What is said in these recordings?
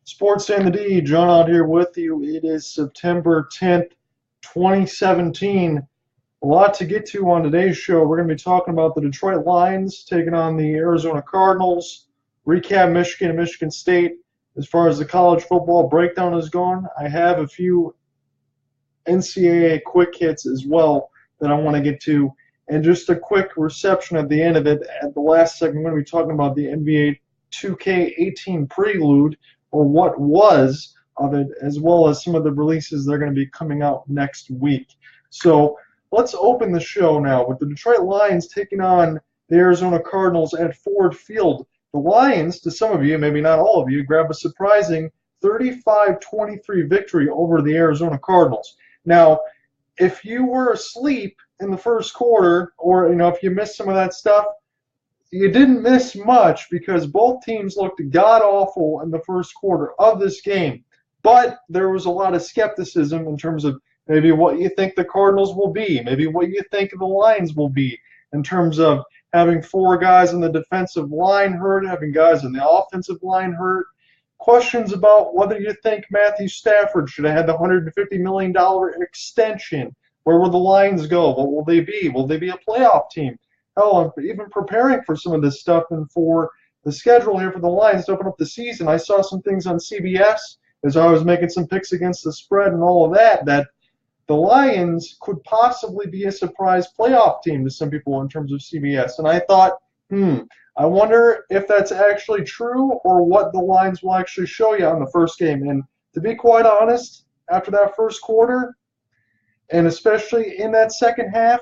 Sports and the D, John out here with you. It is September 10th, 2017. A lot to get to on today's show. We're going to be talking about the Detroit Lions taking on the Arizona Cardinals, recap Michigan and Michigan State. As far as the college football breakdown is gone, I have a few NCAA quick hits as well that I want to get to. And just a quick reception at the end of it. At the last segment, we're going to be talking about the NBA 2K18 Prelude, or what was of it, as well as some of the releases that are going to be coming out next week. So let's open the show now with the Detroit Lions taking on the Arizona Cardinals at Ford Field. The Lions, to some of you, maybe not all of you, grab a surprising 35-23 victory over the Arizona Cardinals. Now, if you were asleep in the first quarter, or if you missed some of that stuff, you didn't miss much because both teams looked god-awful in the first quarter of this game. But there was a lot of skepticism in terms of maybe what you think the Cardinals will be, maybe what you think the Lions will be, in terms of having four guys on the defensive line hurt, having guys on the offensive line hurt. Questions about whether you think Matthew Stafford should have had the $150 million extension. Where will the Lions go? What will they be? Will they be a playoff team? Hell, I'm even preparing for some of this stuff and for the schedule here for the Lions to open up the season. I saw some things on CBS as I was making some picks against the spread and all of that the Lions could possibly be a surprise playoff team to some people in terms of CBS. And I thought, I wonder if that's actually true or what the Lions will actually show you on the first game. And to be quite honest, after that first quarter, and especially in that second half,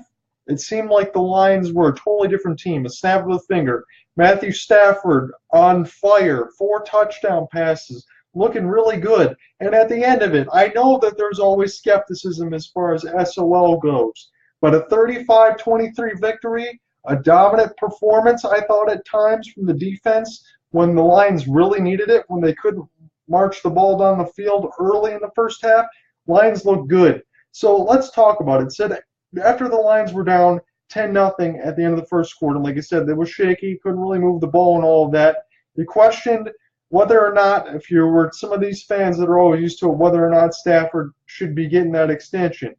it seemed like the Lions were a totally different team. A snap of the finger. Matthew Stafford on fire. 4 touchdown passes. Looking really good. And at the end of it, I know that there's always skepticism as far as SOL goes. But a 35-23 victory, a dominant performance, I thought at times, from the defense when the Lions really needed it, when they couldn't march the ball down the field early in the first half. Lions looked good. So let's talk about it. Said after the Lions were down 10-0 at the end of the first quarter, like I said, they were shaky, couldn't really move the ball and all of that. You questioned whether or not, if you were some of these fans that are always used to it, whether or not Stafford should be getting that extension.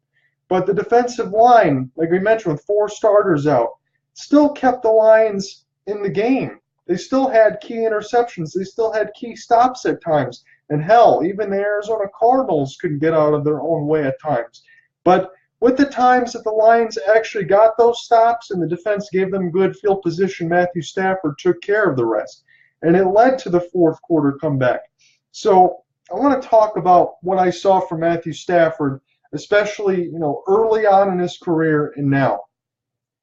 But the defensive line, like we mentioned, with 4 starters out, still kept the Lions in the game. They still had key interceptions. They still had key stops at times. And hell, even the Arizona Cardinals couldn't get out of their own way at times. But with the times that the Lions actually got those stops and the defense gave them good field position, Matthew Stafford took care of the rest. And it led to the fourth quarter comeback. So I want to talk about what I saw from Matthew Stafford, especially early on in his career and now.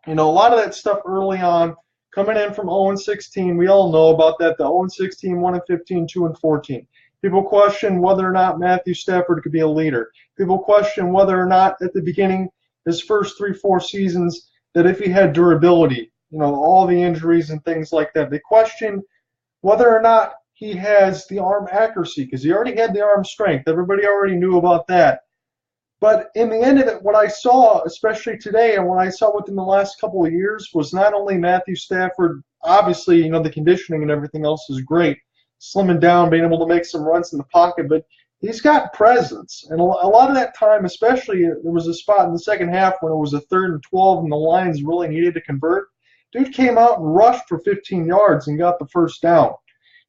A lot of that stuff early on, coming in from 0-16, we all know about that. The 0-16, 1-15, 2-14. People question whether or not Matthew Stafford could be a leader. People question whether or not at the beginning, his first 3-4 seasons, that if he had durability, all the injuries and things like that. They question whether or not he has the arm accuracy, because he already had the arm strength. Everybody already knew about that. But in the end of it, what I saw, especially today, and what I saw within the last couple of years, was not only Matthew Stafford, obviously, the conditioning and everything else is great, slimming down, being able to make some runs in the pocket, but he's got presence. And a lot of that time, especially, there was a spot in the second half when it was a 3rd and 12 and the Lions really needed to convert. Dude came out and rushed for 15 yards and got the first down.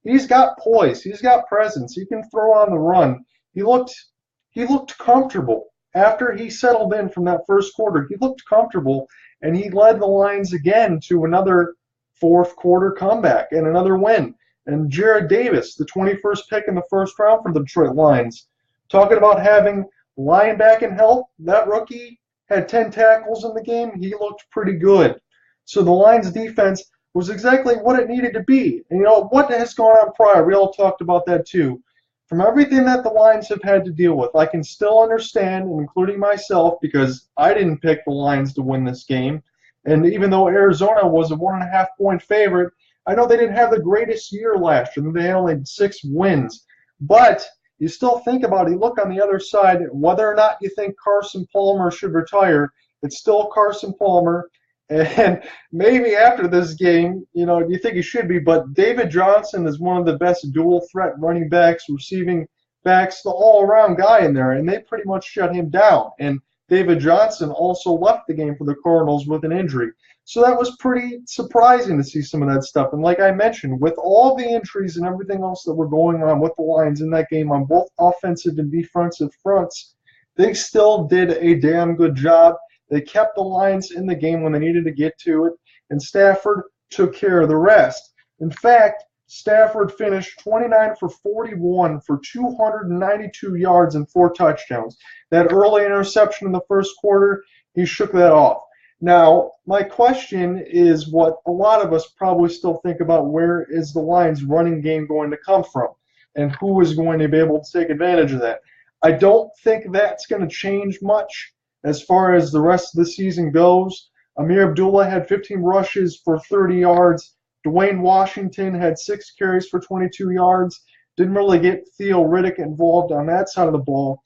He's got poise. He's got presence. He can throw on the run. He looked comfortable. After he settled in from that first quarter, he looked comfortable, and he led the Lions again to another fourth quarter comeback and another win. And Jared Davis, the 21st pick in the first round for the Detroit Lions, talking about having linebacking help. That rookie had 10 tackles in the game. He looked pretty good. So the Lions defense was exactly what it needed to be. And what has gone on prior, we all talked about that too. From everything that the Lions have had to deal with, I can still understand, including myself, because I didn't pick the Lions to win this game. And even though Arizona was a 1.5-point favorite, I know they didn't have the greatest year last year. They only had 6 wins. But you still think about it. You look on the other side, whether or not you think Carson Palmer should retire, it's still Carson Palmer. And maybe after this game, you think he should be, but David Johnson is one of the best dual threat running backs, receiving backs, the all-around guy in there, and they pretty much shut him down. And David Johnson also left the game for the Cardinals with an injury. So that was pretty surprising to see some of that stuff. And like I mentioned, with all the injuries and everything else that were going on with the Lions in that game on both offensive and defensive fronts, they still did a damn good job. They kept the Lions in the game when they needed to get to it, and Stafford took care of the rest. In fact, Stafford finished 29 for 41 for 292 yards and 4 touchdowns. That early interception in the first quarter, he shook that off. Now, my question is what a lot of us probably still think about: where is the Lions' running game going to come from, and who is going to be able to take advantage of that? I don't think that's going to change much as far as the rest of the season goes. Amir Abdullah had 15 rushes for 30 yards. Dwayne Washington had 6 carries for 22 yards. Didn't really get Theo Riddick involved on that side of the ball.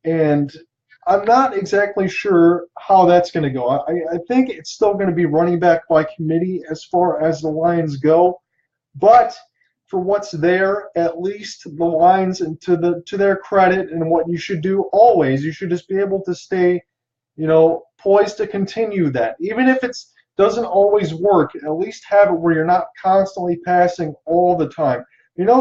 And I'm not exactly sure how that's going to go. I think it's still going to be running back by committee as far as the Lions go. But for what's there, at least the Lions, and to their credit, and what you should do always, you should just be able to stay poised to continue that. Even if it doesn't always work, at least have it where you're not constantly passing all the time.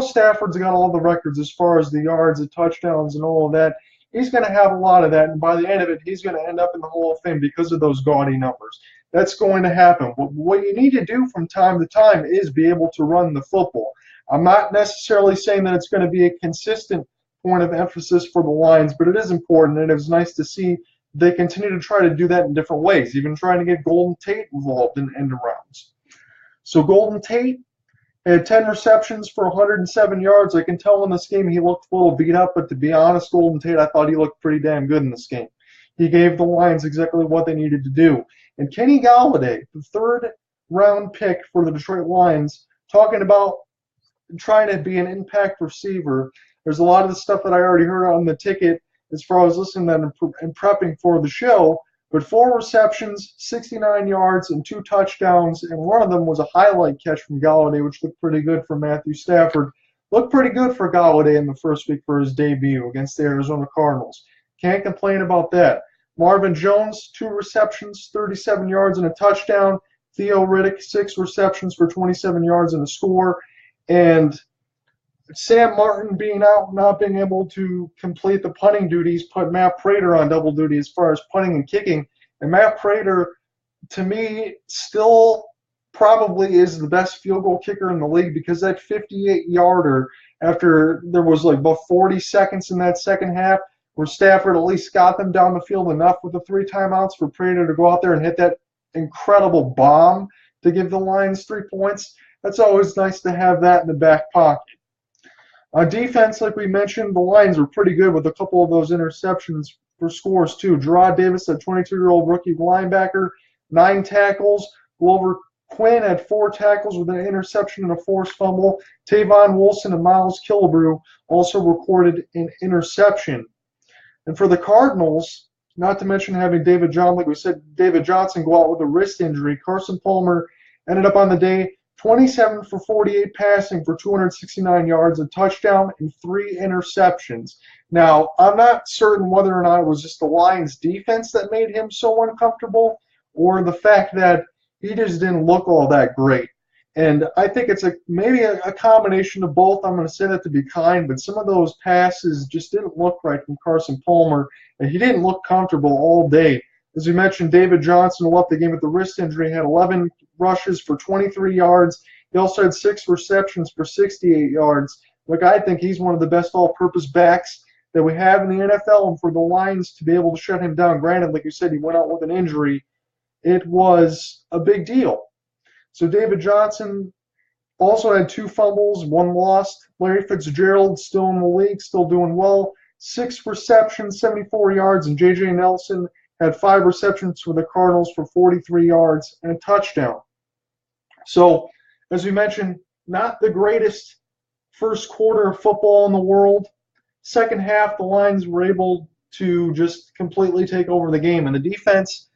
Stafford's got all the records as far as the yards, the touchdowns, and all of that. He's going to have a lot of that, and by the end of it, he's going to end up in the Hall of Fame because of those gaudy numbers. That's going to happen. What you need to do from time to time is be able to run the football. I'm not necessarily saying that it's going to be a consistent point of emphasis for the Lions, but it is important, and it was nice to see they continue to try to do that in different ways, even trying to get Golden Tate involved in end rounds. So Golden Tate had 10 receptions for 107 yards. I can tell in this game he looked a little beat up, but to be honest, Golden Tate, I thought he looked pretty damn good in this game. He gave the Lions exactly what they needed to do. And Kenny Golladay, the 3rd-round pick for the Detroit Lions, talking about trying to be an impact receiver. There's a lot of the stuff that I already heard on the ticket as far as listening to that and prepping for the show, but 4 receptions, 69 yards, and 2 touchdowns, and one of them was a highlight catch from Golladay, which looked pretty good for Matthew Stafford. Looked pretty good for Golladay in the first week for his debut against the Arizona Cardinals. Can't complain about that. Marvin Jones, 2 receptions, 37 yards, and a touchdown. Theo Riddick, 6 receptions for 27 yards and a score. And Sam Martin being out, not being able to complete the punting duties, put Matt Prater on double duty as far as punting and kicking. And Matt Prater, to me, still probably is the best field goal kicker in the league, because that 58-yarder, after there was like about 40 seconds in that second half, where Stafford at least got them down the field enough with the 3 timeouts for Prater to go out there and hit that incredible bomb to give the Lions 3 points. That's always nice to have that in the back pocket. On defense, like we mentioned, the Lions were pretty good with a couple of those interceptions for scores, too. Gerard Davis, a 22-year-old rookie linebacker, 9 tackles. Glover Quinn had 4 tackles with an interception and a forced fumble. Tavon Wilson and Miles Killebrew also recorded an interception. And for the Cardinals, not to mention having David Johnson go out with a wrist injury, Carson Palmer ended up on the day 27 for 48 passing for 269 yards, a touchdown, and 3 interceptions. Now, I'm not certain whether or not it was just the Lions' defense that made him so uncomfortable, or the fact that he just didn't look all that great. And I think it's maybe a combination of both. I'm going to say that to be kind, but some of those passes just didn't look right from Carson Palmer, and he didn't look comfortable all day. As we mentioned, David Johnson left the game with the wrist injury, had 11 rushes for 23 yards. He also had 6 receptions for 68 yards. Look, I think he's one of the best all-purpose backs that we have in the NFL, and for the Lions to be able to shut him down, granted, like you said, he went out with an injury, it was a big deal. So David Johnson also had 2 fumbles, 1 lost. Larry Fitzgerald still in the league, still doing well. 6 receptions, 74 yards, and J.J. Nelson had 5 receptions for the Cardinals for 43 yards and a touchdown. So, as we mentioned, not the greatest first quarter of football in the world. Second half, the Lions were able to just completely take over the game, and the defense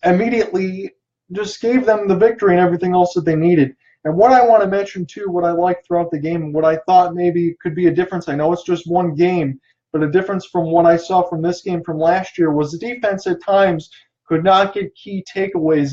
immediately just gave them the victory and everything else that they needed. And what I want to mention too, what I liked throughout the game, and what I thought maybe could be a difference, I know it's just one game, but a difference from what I saw from this game from last year was the defense at times could not get key takeaways,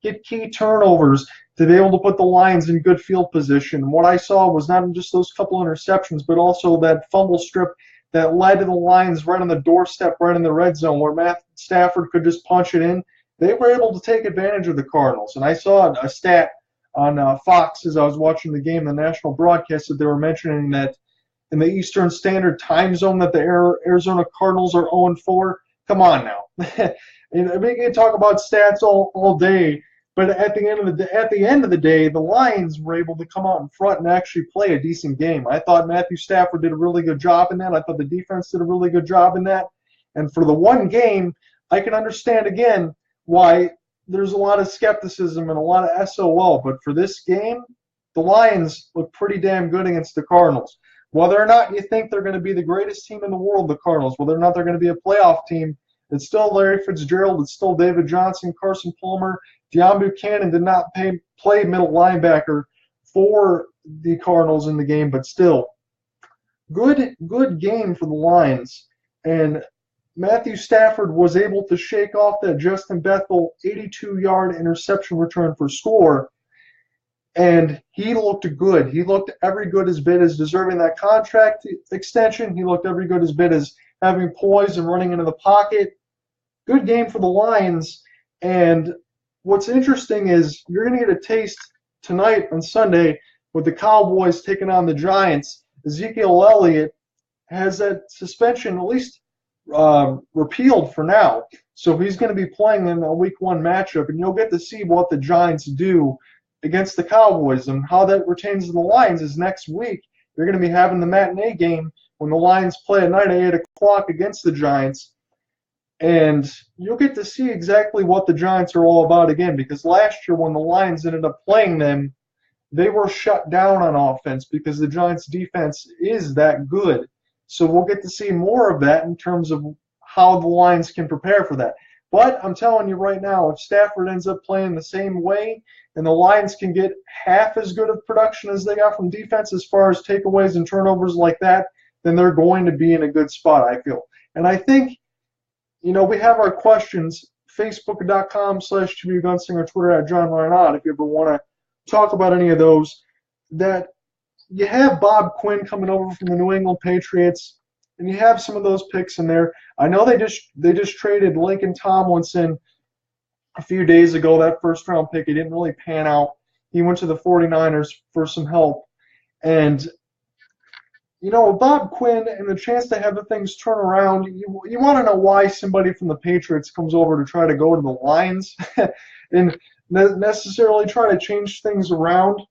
get key turnovers to be able to put the Lions in good field position. And what I saw was not just those couple interceptions, but also that fumble strip that led to the Lions right on the doorstep, right in the red zone, where Matt Stafford could just punch it in. They were able to take advantage of the Cardinals. And I saw a stat on Fox as I was watching the game, the national broadcast, that they were mentioning that in the Eastern Standard Time Zone that the Arizona Cardinals are 0-4. Come on now. We can talk about stats all day, but at the end of the day, the Lions were able to come out in front and actually play a decent game. I thought Matthew Stafford did a really good job in that. I thought the defense did a really good job in that. And for the one game, I can understand again why there's a lot of skepticism and a lot of SOL. But for this game, the Lions look pretty damn good against the Cardinals. Whether or not you think they're going to be the greatest team in the world, the Cardinals, whether or not they're going to be a playoff team, it's still Larry Fitzgerald, it's still David Johnson, Carson Palmer. Deion Buchanan did not play middle linebacker for the Cardinals in the game, but still, good game for the Lions. And Matthew Stafford was able to shake off that Justin Bethel 82-yard interception return for score, and he looked good. He looked every good as bit as deserving that contract extension. He looked every good as bit as having poise and running into the pocket. Good game for the Lions. And what's interesting is you're going to get a taste tonight on Sunday with the Cowboys taking on the Giants. Ezekiel Elliott has that suspension at least repealed for now. So he's going to be playing in a Week 1 matchup, and you'll get to see what the Giants do against the Cowboys. And how that pertains to the Lions is next week. You're going to be having the matinee game when the Lions play at night at 8 o'clock against the Giants. And you'll get to see exactly what the Giants are all about again, because last year when the Lions ended up playing them, they were shut down on offense because the Giants' defense is that good. So we'll get to see more of that in terms of how the Lions can prepare for that. But I'm telling you right now, if Stafford ends up playing the same way and the Lions can get half as good of production as they got from defense as far as takeaways and turnovers like that, then they're going to be in a good spot, I feel. And I think, we have our questions, facebook.com/TBUGunslinger, Twitter @JohnRyanOdd, if you ever want to talk about any of those. That you have Bob Quinn coming over from the New England Patriots, and you have some of those picks in there. I know they just traded Lincoln Tomlinson a few days ago, that first-round pick. He didn't really pan out. He went to the 49ers for some help. And Bob Quinn and the chance to have the things turn around, you want to know why somebody from the Patriots comes over to try to go to the Lions and necessarily try to change things around.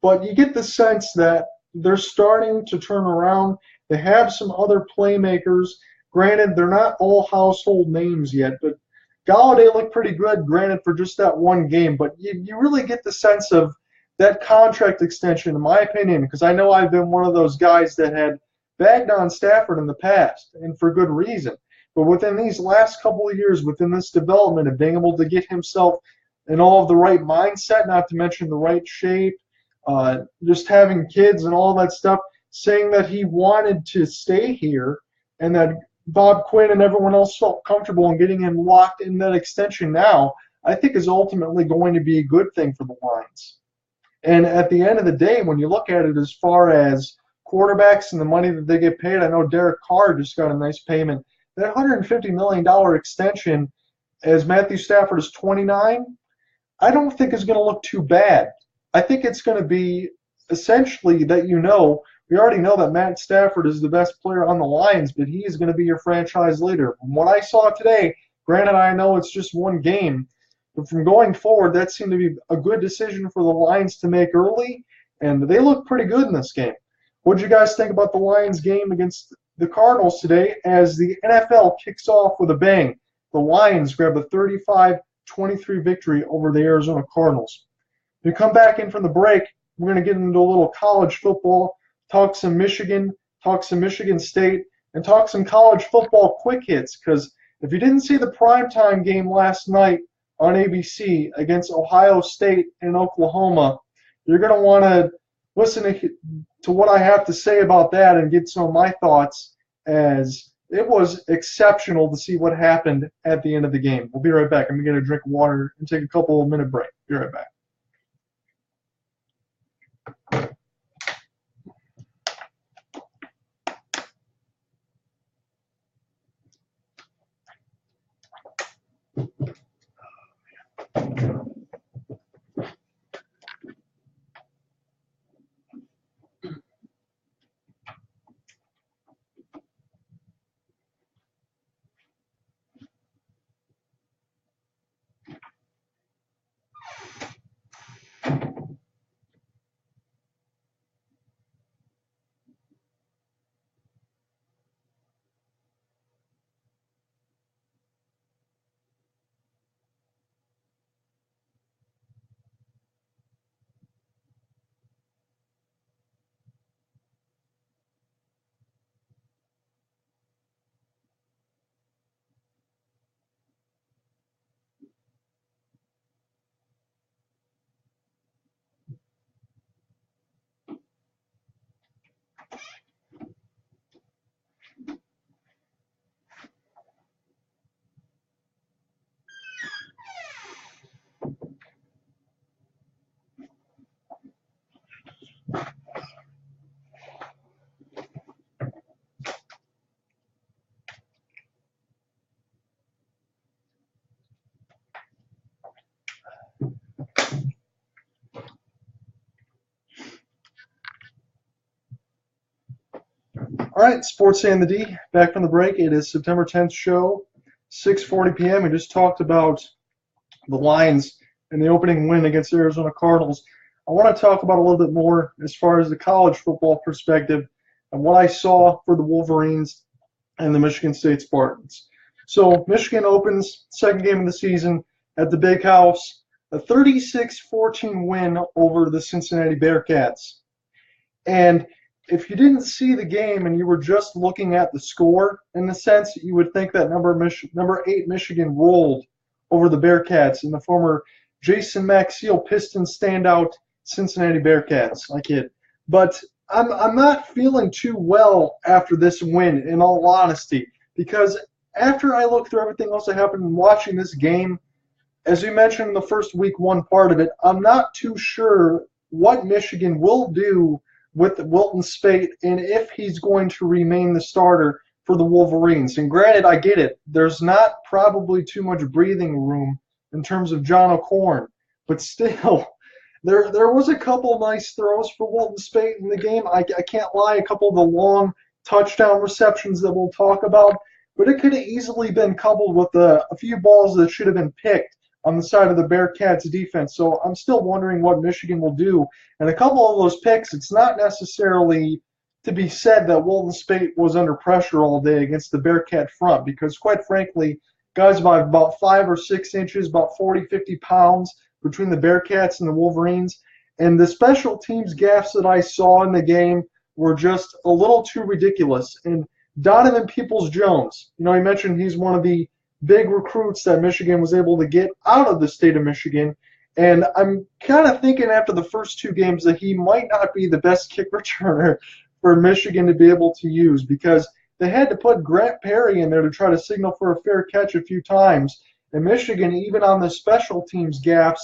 But you get the sense that they're starting to turn around. They have some other playmakers. Granted, they're not all household names yet, but Galladay looked pretty good, granted, for just that one game. But you really get the sense of that contract extension, in my opinion, because I know I've been one of those guys that had bagged on Stafford in the past, and for good reason. But within these last couple of years, within this development of being able to get himself in all of the right mindset, not to mention the right shape, just having kids and all that stuff, saying that he wanted to stay here and that Bob Quinn and everyone else felt comfortable in getting him locked in that extension now, I think is ultimately going to be a good thing for the Lions. And at the end of the day, when you look at it as far as quarterbacks and the money that they get paid, I know Derek Carr just got a nice payment. That $150 million extension, as Matthew Stafford is 29, I don't think is going to look too bad. I think it's going to be essentially that we already know that Matt Stafford is the best player on the Lions, but he is going to be your franchise leader. From what I saw today, granted I know it's just one game, but from going forward, that seemed to be a good decision for the Lions to make early, and they look pretty good in this game. What did you guys think about the Lions game against the Cardinals today as the NFL kicks off with a bang? The Lions grab a 35-23 victory over the Arizona Cardinals. When we come back in from the break, we're going to get into a little college football, talk some Michigan, talk some Michigan State, and talk some college football quick hits, because if you didn't see the primetime game last night on ABC against Ohio State and Oklahoma. You're going to want to listen to what I have to say about that and get some of my thoughts, as it was exceptional to see what happened at the end of the game. We'll be right back. I'm going to get a drink of water and take a couple of minute break. Be right back. All right, Sports A and the D, back from the break. It is September 10th show, 6:40 p.m. We just talked about the Lions and the opening win against the Arizona Cardinals. I want to talk about a little bit more as far as the college football perspective and what I saw for the Wolverines and the Michigan State Spartans. So Michigan opens second game of the season at the Big House, a 36-14 win over the Cincinnati Bearcats. And if you didn't see the game and you were just looking at the score, in a sense, you would think that number 8 Michigan rolled over the Bearcats in the former Jason Maxiell Pistons standout Cincinnati Bearcats. I kid. But I'm not feeling too well after this win, in all honesty, because after I look through everything else that happened in watching this game, as we mentioned in the first week one part of it, I'm not too sure what Michigan will do with Wilton Speight and if he's going to remain the starter for the Wolverines. And granted, I get it. There's not probably too much breathing room in terms of John O'Corn, but still, there was a couple nice throws for Wilton Speight in the game. I can't lie, a couple of the long touchdown receptions that we'll talk about, but it could have easily been coupled with a few balls that should have been picked on the side of the Bearcats defense. So I'm still wondering what Michigan will do. And a couple of those picks, it's not necessarily to be said that Wilton Speight was under pressure all day against the Bearcat front, because quite frankly, guys by about 5 or 6 inches, about 40, 50 pounds between the Bearcats and the Wolverines. And the special teams gaffes that I saw in the game were just a little too ridiculous. And Donovan Peoples-Jones, you mentioned he's one of the big recruits that Michigan was able to get out of the state of Michigan. And I'm kind of thinking after the first 2 games that he might not be the best kick returner for Michigan to be able to use, because they had to put Grant Perry in there to try to signal for a fair catch a few times. And Michigan, even on the special teams gaffes,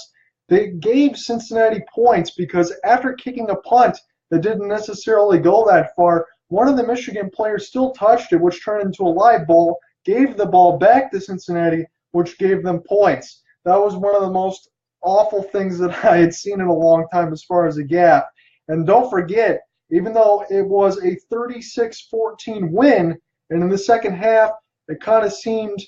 they gave Cincinnati points because after kicking a punt that didn't necessarily go that far, one of the Michigan players still touched it, which turned into a live ball, gave the ball back to Cincinnati, which gave them points. That was one of the most awful things that I had seen in a long time as far as a gap. And don't forget, even though it was a 36-14 win, and in the second half, it kind of seemed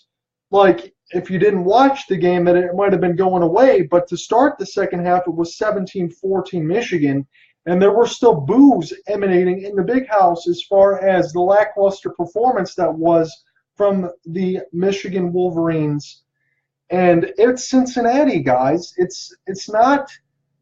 like if you didn't watch the game that it might have been going away, but to start the second half, it was 17-14 Michigan, and there were still boos emanating in the Big House as far as the lackluster performance that was from the Michigan Wolverines. And it's Cincinnati, guys. It's not.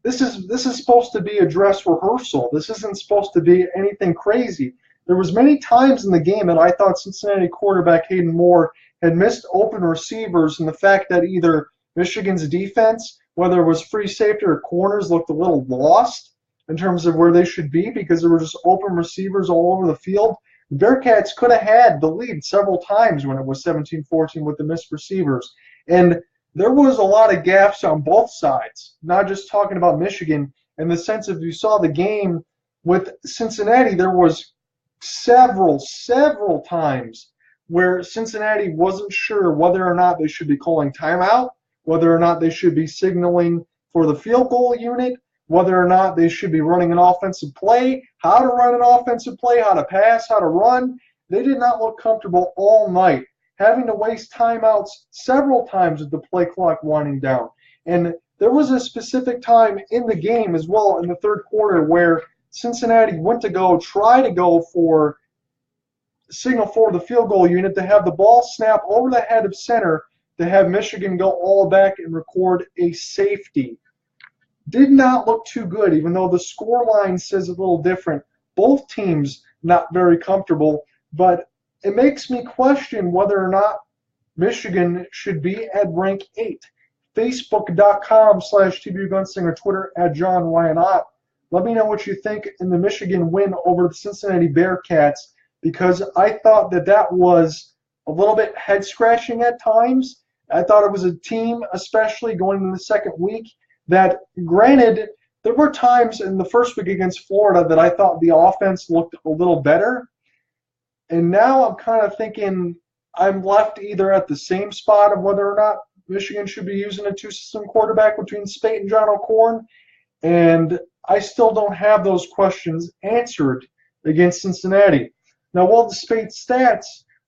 This is supposed to be a dress rehearsal. This isn't supposed to be anything crazy. There was many times in the game that I thought Cincinnati quarterback Hayden Moore had missed open receivers, and the fact that either Michigan's defense, whether it was free safety or corners, looked a little lost in terms of where they should be because there were just open receivers all over the field. The Bearcats could have had the lead several times when it was 17-14 with the missed receivers. And there was a lot of gaps on both sides, not just talking about Michigan. In the sense of you saw the game with Cincinnati, there was several times where Cincinnati wasn't sure whether or not they should be calling timeout, whether or not they should be signaling for the field goal unit, whether or not they should be running an offensive play, how to run an offensive play, how to pass, how to run. They did not look comfortable all night, having to waste timeouts several times with the play clock winding down. And there was a specific time in the game as well in the third quarter where Cincinnati went to try to go for signal for the field goal unit to have the ball snap over the head of center to have Michigan go all back and record a safety. Did not look too good, even though the score line says a little different. Both teams not very comfortable, but it makes me question whether or not Michigan should be at rank 8. Facebook.com/TBUGunslinger, Twitter @JohnRyanOtt. Let me know what you think in the Michigan win over the Cincinnati Bearcats, because I thought that was a little bit head-scratching at times. I thought it was a team, especially going into the second week, that, granted, there were times in the first week against Florida that I thought the offense looked a little better. And now I'm kind of thinking I'm left either at the same spot of whether or not Michigan should be using a two-system quarterback between Spate and John O'Korn, and I still don't have those questions answered against Cincinnati. Now, while the Spate stats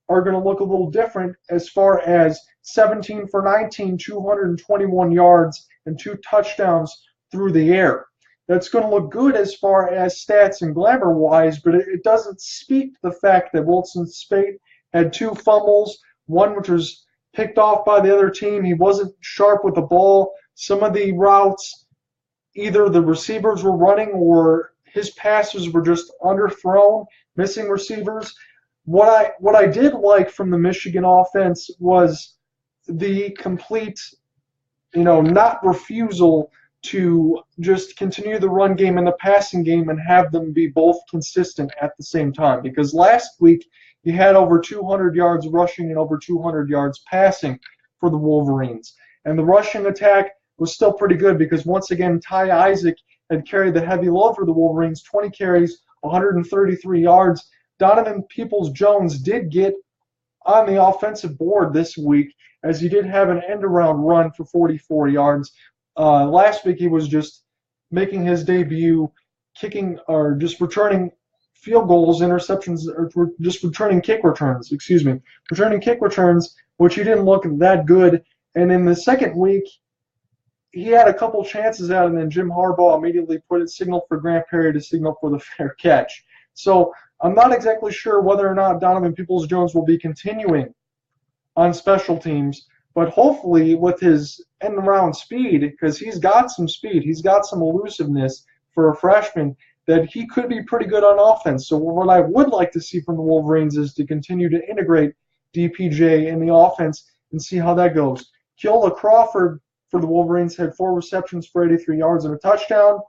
are going to look a little different as far as 17 for 19, 221 yards, and 2 touchdowns through the air. That's going to look good as far as stats and glamour-wise, but it doesn't speak to the fact that Wilson Spate had 2 fumbles, one which was picked off by the other team. He wasn't sharp with the ball. Some of the routes, either the receivers were running or his passes were just underthrown, missing receivers. What I did like from the Michigan offense was the complete, not refusal to just continue the run game and the passing game and have them be both consistent at the same time. Because last week you had over 200 yards rushing and over 200 yards passing for the Wolverines. And the rushing attack was still pretty good because, once again, Ty Isaac had carried the heavy load for the Wolverines, 20 carries, 133 yards. Donovan Peoples-Jones did get on the offensive board this week, as he did have an end-around run for 44 yards. Last week he was just making his debut, kicking or just returning field goals, interceptions, or just returning kick returns, returning kick returns, which he didn't look that good. And in the second week, he had a couple chances out, and then Jim Harbaugh immediately put a signal for Grant Perry to signal for the fair catch. So I'm not exactly sure whether or not Donovan Peoples-Jones will be continuing on special teams, but hopefully with his end-around speed, because he's got some speed, he's got some elusiveness for a freshman, that he could be pretty good on offense. So what I would like to see from the Wolverines is to continue to integrate DPJ in the offense and see how that goes. Keola Crawford for the Wolverines had 4 receptions for 83 yards and a touchdown.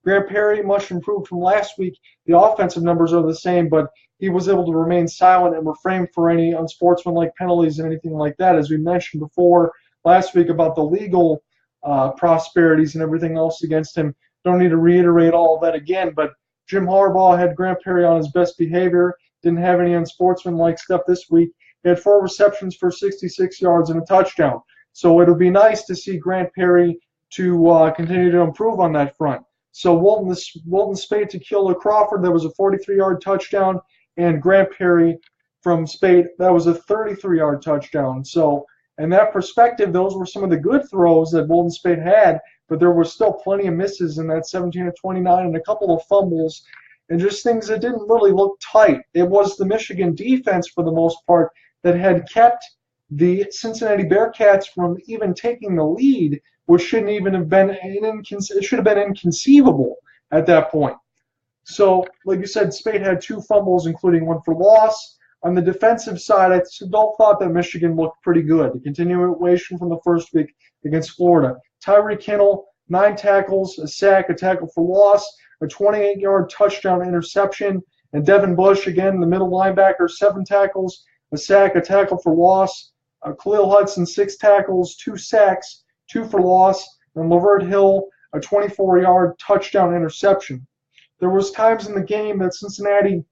Grant Perry, much improved from last week. The offensive numbers are the same, but he was able to remain silent and refrain for any unsportsmanlike penalties and anything like that. As we mentioned before last week about the legal prosperities and everything else against him, don't need to reiterate all of that again, but Jim Harbaugh had Grant Perry on his best behavior, didn't have any unsportsmanlike stuff this week. He had 4 receptions for 66 yards and a touchdown. So it'll be nice to see Grant Perry to continue to improve on that front. So Walton Spate to Keola Crawford, that was a 43-yard touchdown, and Grant Perry from Spate, that was a 33-yard touchdown. So in that perspective, those were some of the good throws that Walton Spate had, but there were still plenty of misses in that 17 of 29 and a couple of fumbles and just things that didn't really look tight. It was the Michigan defense, for the most part, that had kept the Cincinnati Bearcats from even taking the lead, which shouldn't even have been it should have been inconceivable at that point. So, like you said, Spate had 2 fumbles, including 1 for loss. On the defensive side, I still thought that Michigan looked pretty good. The continuation from the first week against Florida. Tyreek Hill, 9 tackles, a sack, a tackle for loss, a 28-yard touchdown interception. And Devin Bush, again, the middle linebacker, 7 tackles, a sack, a tackle for loss. Khalil Hudson, 6 tackles, 2 sacks, 2 for loss. And Lavert Hill, a 24-yard touchdown interception. There was times in the game that Cincinnati,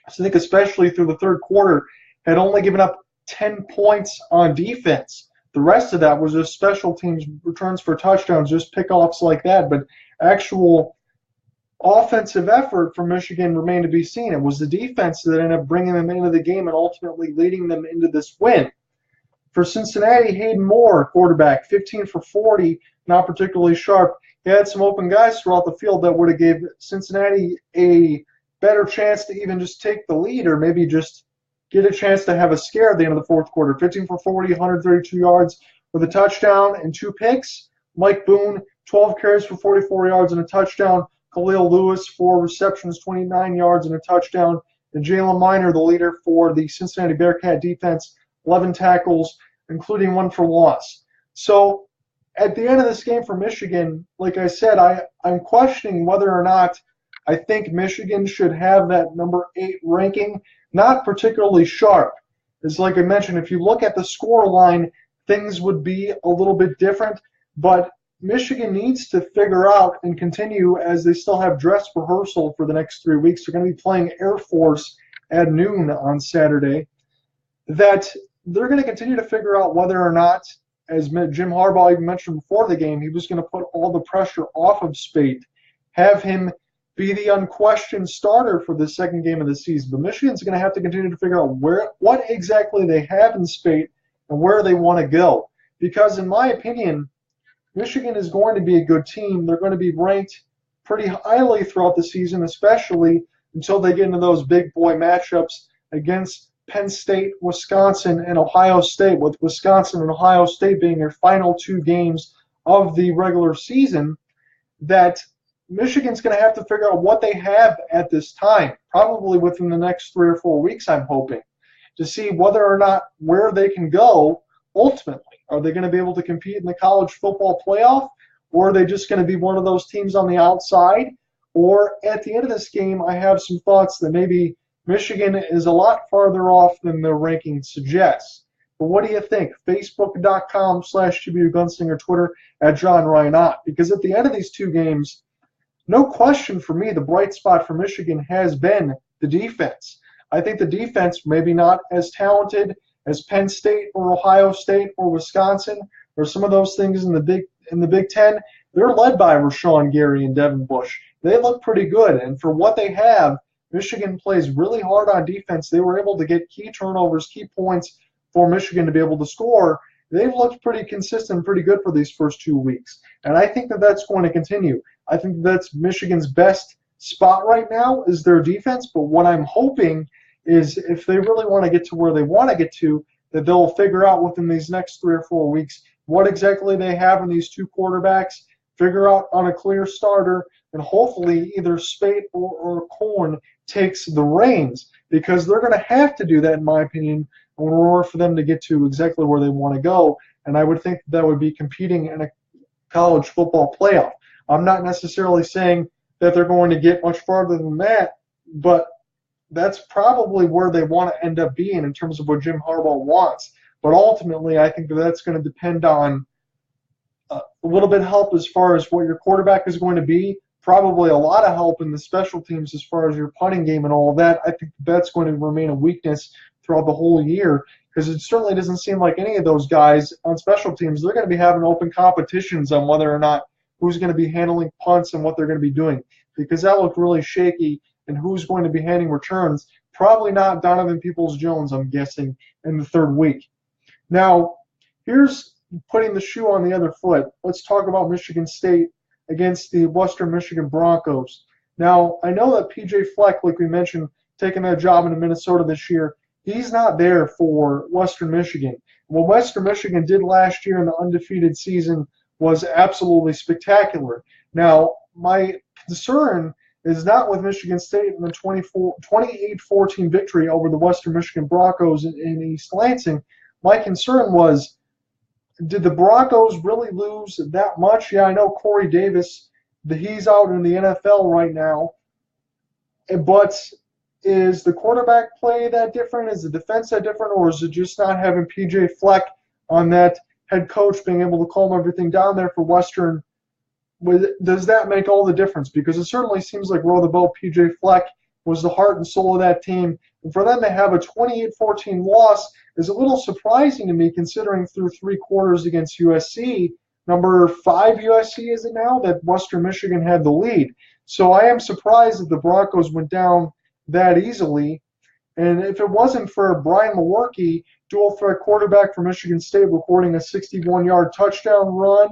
I think especially through the third quarter, had only given up 10 points on defense. The rest of that was just special teams returns for touchdowns, just pickoffs like that. But actual offensive effort for Michigan remained to be seen. It was the defense that ended up bringing them into the game and ultimately leading them into this win. For Cincinnati, Hayden Moore, quarterback, 15 for 40, not particularly sharp. He had some open guys throughout the field that would have gave Cincinnati a better chance to even just take the lead or maybe just get a chance to have a scare at the end of the fourth quarter. 15 for 40, 132 yards with a touchdown and 2 picks. Mike Boone, 12 carries for 44 yards and a touchdown. Khalil Lewis, 4 receptions, 29 yards and a touchdown. And Jalen Miner, the leader for the Cincinnati Bearcat defense, 11 tackles, including 1 for loss. So at the end of this game for Michigan, like I said, I'm questioning whether or not I think Michigan should have that number 8 ranking. Not particularly sharp. It's like I mentioned, if you look at the score line, things would be a little bit different. But Michigan needs to figure out and continue, as they still have dress rehearsal for the next 3 weeks. They're going to be playing Air Force at noon on Saturday. That they're going to continue to figure out whether or not, as Jim Harbaugh even mentioned before the game, he was going to put all the pressure off of Speight, have him be the unquestioned starter for the second game of the season. But Michigan's going to have to continue to figure out what exactly they have in Speight and where they want to go. Because in my opinion, Michigan is going to be a good team. They're going to be ranked pretty highly throughout the season, especially until they get into those big boy matchups against Penn State, Wisconsin, and Ohio State, with Wisconsin and Ohio State being their final 2 games of the regular season. That Michigan's going to have to figure out what they have at this time, probably within the next 3 or 4 weeks, I'm hoping, to see whether or not where they can go ultimately. Are they going to be able to compete in the college football playoff, or are they just going to be one of those teams on the outside? Or at the end of this game, I have some thoughts that maybe Michigan is a lot farther off than their ranking suggests. But what do you think? Facebook.com/TBU Gunslinger, Twitter @JohnRyanott. Because at the end of these 2 games, no question for me, the bright spot for Michigan has been the defense. I think the defense, maybe not as talented as Penn State or Ohio State or Wisconsin or some of those things in the Big Ten. They're led by Rashawn Gary and Devin Bush. They look pretty good, and for what they have, Michigan plays really hard on defense. They were able to get key turnovers, key points for Michigan to be able to score. They've looked pretty consistent, pretty good for these first 2 weeks, and I think that that's going to continue. I think that's Michigan's best spot right now is their defense, but what I'm hoping is if they really want to get to where they want to get to, that they'll figure out within these next 3 or 4 weeks what exactly they have in these 2 quarterbacks, figure out on a clear starter, and hopefully either Speight or Korn takes the reins, because they're going to have to do that, in my opinion, in order for them to get to exactly where they want to go. And I would think that would be competing in a college football playoff. I'm not necessarily saying that they're going to get much farther than that, but that's probably where they want to end up being in terms of what Jim Harbaugh wants. But ultimately, I think that that's going to depend on a little bit of help as far as what your quarterback is going to be, probably a lot of help in the special teams as far as your punting game and all of that. I think that's going to remain a weakness throughout the whole year, because it certainly doesn't seem like any of those guys on special teams, they're going to be having open competitions on whether or not who's going to be handling punts and what they're going to be doing, because that looked really shaky. And who's going to be handing returns? Probably not Donovan Peoples-Jones, I'm guessing, in the 3rd week. Now, here's putting the shoe on the other foot. Let's talk about Michigan State against the Western Michigan Broncos. Now, I know that P.J. Fleck, like we mentioned, taking that job in Minnesota this year, he's not there for Western Michigan. What Western Michigan did last year in the undefeated season was absolutely spectacular. Now, my concern is not with Michigan State in the 28-14 victory over the Western Michigan Broncos in East Lansing. My concern was, did the Broncos really lose that much? Yeah, I know Corey Davis, he's out in the NFL right now, but is the quarterback play that different? Is the defense that different? Or is it just not having P.J. Fleck on that head coach being able to calm everything down there for Western? Does that make all the difference? Because it certainly seems like row the boat, P.J. Fleck was the heart and soul of that team. And for them to have a 28-14 loss is a little surprising to me, considering through 3 quarters against USC, number 5 USC is it now, that Western Michigan had the lead. So I am surprised that the Broncos went down that easily. And if it wasn't for Brian Lewerke, dual threat quarterback for Michigan State, recording a 61-yard touchdown run,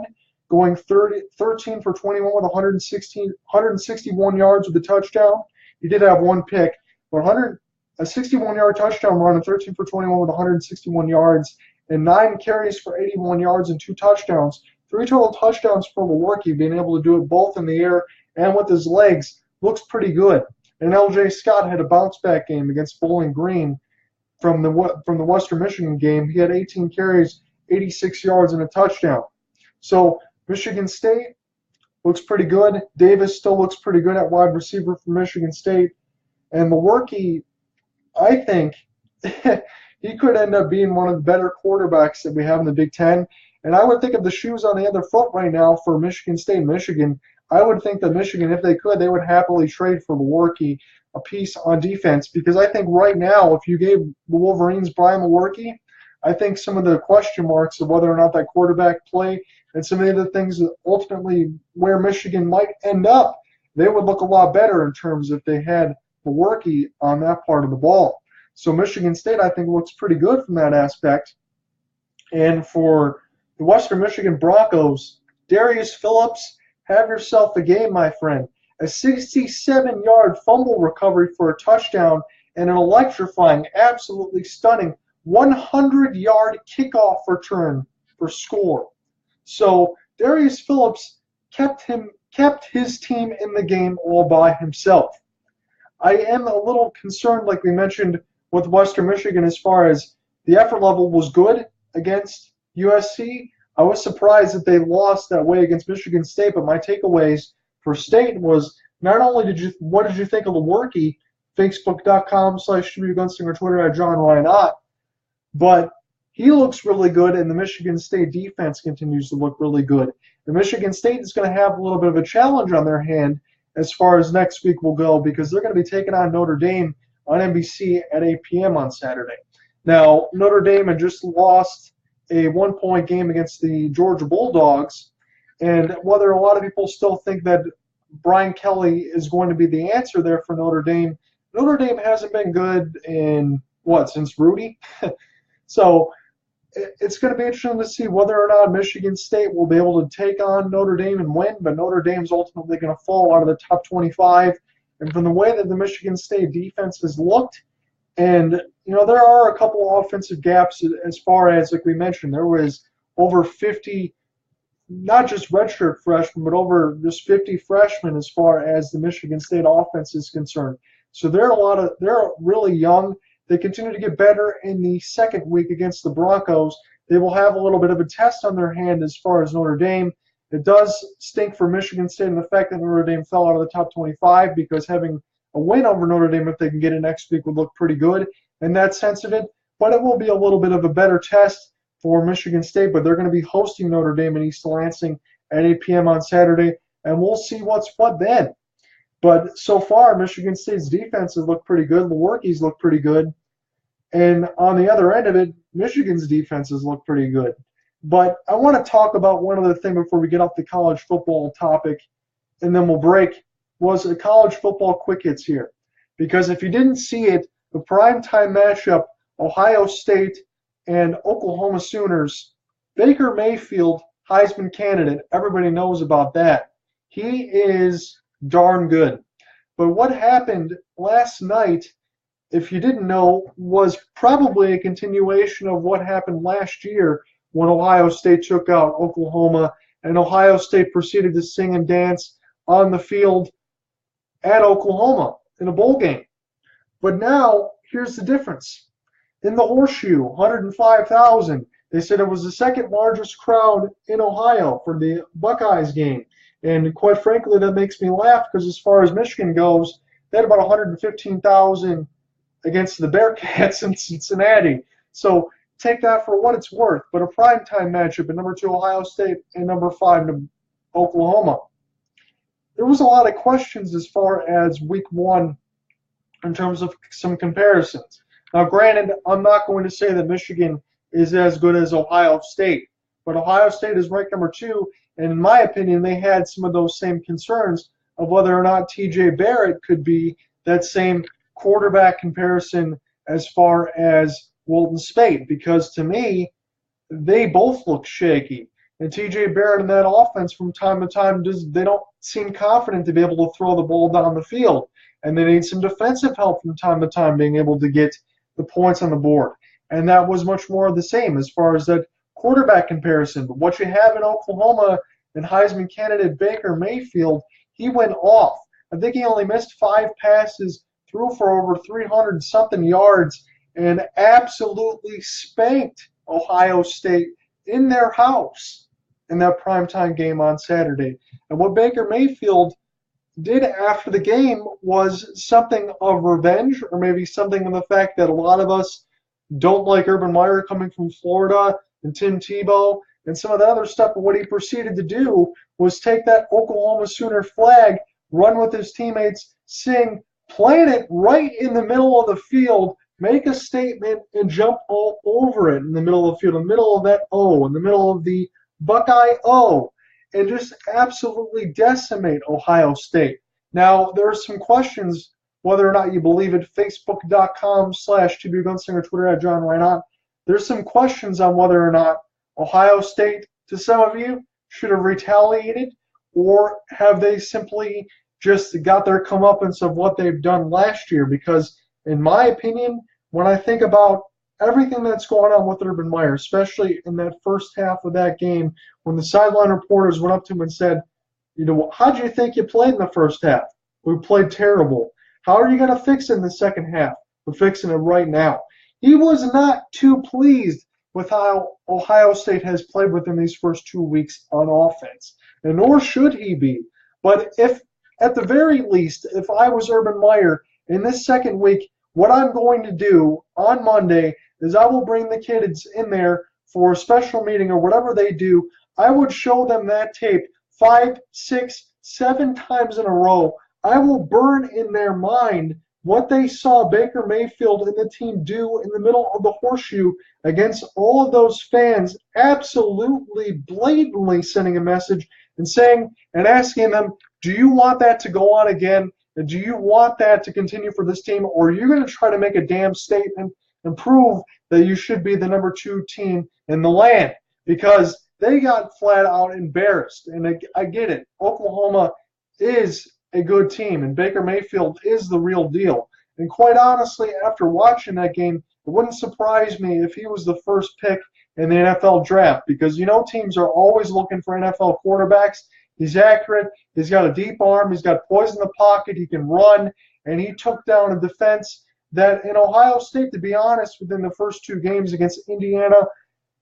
going 13 for 21 with 161 yards with a touchdown. He did have one pick, but a 61-yard touchdown run and 13 for 21 with 161 yards and 9 carries for 81 yards and 2 touchdowns. 3 total touchdowns for Lewerke, being able to do it both in the air and with his legs. Looks pretty good. And L.J. Scott had a bounce-back game against Bowling Green from the Western Michigan game. He had 18 carries, 86 yards, and a touchdown. So Michigan State looks pretty good. Davis still looks pretty good at wide receiver for Michigan State. And Lewerke, I think, he could end up being one of the better quarterbacks that we have in the Big Ten. And I would think of the shoes on the other foot right now for Michigan State and Michigan. I would think that Michigan, if they could, they would happily trade for Lewerke a piece on defense, because I think right now, if you gave the Wolverines Brian Lewerke, I think some of the question marks of whether or not that quarterback play and some of the other things that ultimately where Michigan might end up, they would look a lot better in terms if they had Lewerke on that part of the ball. So Michigan State, I think, looks pretty good from that aspect. And for the Western Michigan Broncos, Darius Phillips, have yourself a game, my friend. A 67-yard fumble recovery for a touchdown and an electrifying, absolutely stunning 100-yard kickoff return for score. So Darius Phillips kept his team in the game all by himself. I am a little concerned, like we mentioned, with Western Michigan as far as the effort level was good against USC. I was surprised that they lost that way against Michigan State, but my takeaways for State was not only what did you think of Lewerke, Facebook.com/StuDioGunslinger, Twitter @JohnRyanOtt, but he looks really good, and the Michigan State defense continues to look really good. The Michigan State is going to have a little bit of a challenge on their hand as far as next week will go, because they're going to be taking on Notre Dame on NBC at 8 p.m. on Saturday. Now, Notre Dame had just lost a 1-point game against the Georgia Bulldogs, and whether a lot of people still think that Brian Kelly is going to be the answer there for Notre Dame hasn't been good in, since Rudy? So it's going to be interesting to see whether or not Michigan State will be able to take on Notre Dame and win, but Notre Dame's ultimately going to fall out of the top 25. And from the way that the Michigan State defense has looked, and there are a couple offensive gaps as far as, like we mentioned, there was over 50, not just redshirt freshmen, but over just 50 freshmen as far as the Michigan State offense is concerned. So they're really young. They continue to get better in the second week against the Broncos. They will have a little bit of a test on their hand as far as Notre Dame. It does stink for Michigan State in the fact that Notre Dame fell out of the top 25, because having a win over Notre Dame, if they can get it next week, would look pretty good in that sense of it. But it will be a little bit of a better test for Michigan State. But they're going to be hosting Notre Dame in East Lansing at 8 p.m. on Saturday, and we'll see what's what then. But so far, Michigan State's defenses look pretty good. Lewerke's look pretty good. And on the other end of it, Michigan's defenses look pretty good. But I want to talk about one other thing before we get off the college football topic, and then we'll break, was a college football quick hits here. Because if you didn't see it, the primetime matchup, Ohio State and Oklahoma Sooners, Baker Mayfield, Heisman candidate, everybody knows about that. He is darn good. But what happened last night, if you didn't know, was probably a continuation of what happened last year when Ohio State took out Oklahoma, and Ohio State proceeded to sing and dance on the field at Oklahoma in a bowl game. But now, here's the difference. In the Horseshoe, 105,000. They said it was the second largest crowd in Ohio for the Buckeyes game. And quite frankly, that makes me laugh because as far as Michigan goes, they had about 115,000 against the Bearcats in Cincinnati. So take that for what it's worth. But a primetime matchup at number 2 Ohio State and number 5 Oklahoma. There was a lot of questions as far as week 1 in terms of some comparisons. Now, granted, I'm not going to say that Michigan is as good as Ohio State, but Ohio State is ranked number 2, and in my opinion, they had some of those same concerns of whether or not T.J. Barrett could be that same quarterback comparison as far as Walton Spate, because to me, they both look shaky. And T.J. Barrett in that offense from time to time, they don't seem confident to be able to throw the ball down the field. And they need some defensive help from time to time being able to get the points on the board. And that was much more of the same as far as that quarterback comparison. But what you have in Oklahoma and Heisman candidate Baker Mayfield, he went off. I think he only missed 5 passes, threw for over 300-something yards, and absolutely spanked Ohio State in their house in that primetime game on Saturday. And what Baker Mayfield did after the game was something of revenge, or maybe something of the fact that a lot of us don't like Urban Meyer coming from Florida and Tim Tebow and some of the other stuff. But what he proceeded to do was take that Oklahoma Sooner flag, run with his teammates, sing, plant it right in the middle of the field, make a statement, and jump all over it in the middle of the field, in the middle of that O, in the middle of the Buckeye O, and just absolutely decimate Ohio State. Now, there are some questions whether or not you believe it. Facebook.com/TBGunslinger, Twitter @JohnReinott. There's some questions on whether or not Ohio State, to some of you, should have retaliated, or have they simply just got their comeuppance of what they've done last year. Because, in my opinion, when I think about everything that's going on with Urban Meyer, especially in that first half of that game, when the sideline reporters went up to him and said, how do you think you played in the first half? We played terrible. How are you going to fix it in the second half? We're fixing it right now. He was not too pleased with how Ohio State has played within these first 2 weeks on offense, and nor should he be. But if, at the very least, if I was Urban Meyer in this second week, what I'm going to do on Monday is I will bring the kids in there for a special meeting or whatever they do. I would show them that tape 5, 6, 7 times in a row. I will burn in their mind what they saw Baker Mayfield and the team do in the middle of the Horseshoe against all of those fans, absolutely blatantly sending a message and saying and asking them, do you want that to go on again? Do you want that to continue for this team? Or are you going to try to make a damn statement and prove that you should be the number 2 team in the land? Because they got flat out embarrassed. And I get it. Oklahoma is a good team, and Baker Mayfield is the real deal. And quite honestly, after watching that game, it wouldn't surprise me if he was the first pick in the NFL draft, because teams are always looking for NFL quarterbacks. He's accurate. He's got a deep arm. He's got poise in the pocket. He can run. And he took down a defense that in Ohio State, to be honest, within the first 2 games against Indiana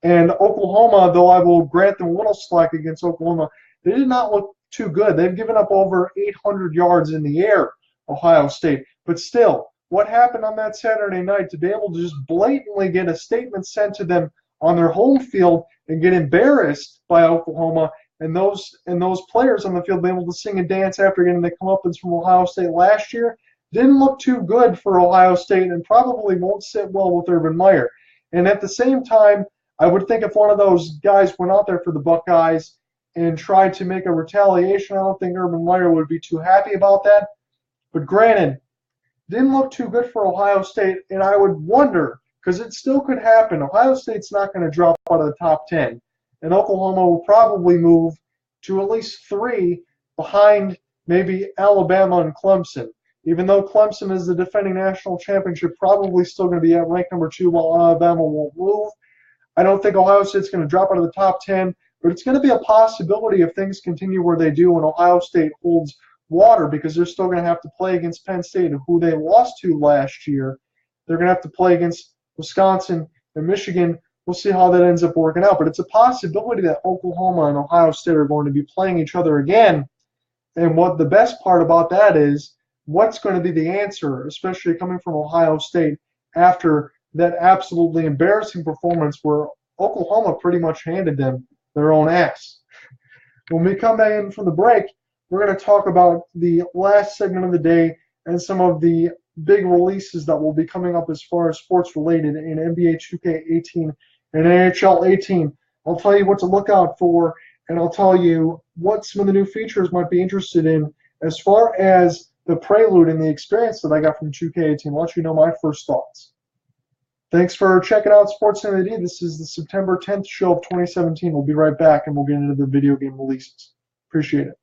and Oklahoma, though I will grant them a little slack against Oklahoma, they did not look too good. They've given up over 800 yards in the air, Ohio State. But still, what happened on that Saturday night to be able to just blatantly get a statement sent to them on their home field and get embarrassed by Oklahoma, and those players on the field being able to sing and dance after getting the comeuppance from Ohio State last year, didn't look too good for Ohio State and probably won't sit well with Urban Meyer. And at the same time, I would think if one of those guys went out there for the Buckeyes and tried to make a retaliation, I don't think Urban Meyer would be too happy about that. But granted, didn't look too good for Ohio State, and I would wonder, because it still could happen, Ohio State's not going to drop out of the top 10. And Oklahoma will probably move to at least 3 behind maybe Alabama and Clemson. Even though Clemson is the defending national championship, probably still going to be at rank number 2 while Alabama won't move. I don't think Ohio State's going to drop out of the top 10, but it's going to be a possibility if things continue where they do and Ohio State holds water because they're still going to have to play against Penn State, who they lost to last year. They're going to have to play against Wisconsin and Michigan. We'll see how that ends up working out. But it's a possibility that Oklahoma and Ohio State are going to be playing each other again. And what the best part about that is, what's going to be the answer, especially coming from Ohio State after that absolutely embarrassing performance where Oklahoma pretty much handed them their own ass. When we come back in from the break, we're going to talk about the last segment of the day and some of the big releases that will be coming up as far as sports related in NBA 2K18 and NHL 18. I'll tell you what to look out for, and I'll tell you what some of the new features might be interested in as far as the Prelude and the experience that I got from 2K18. I'll let you know my first thoughts. Thanks for checking out Sports NAD. This is the September 10th show of 2017. We'll be right back, and we'll get into the video game releases. Appreciate it.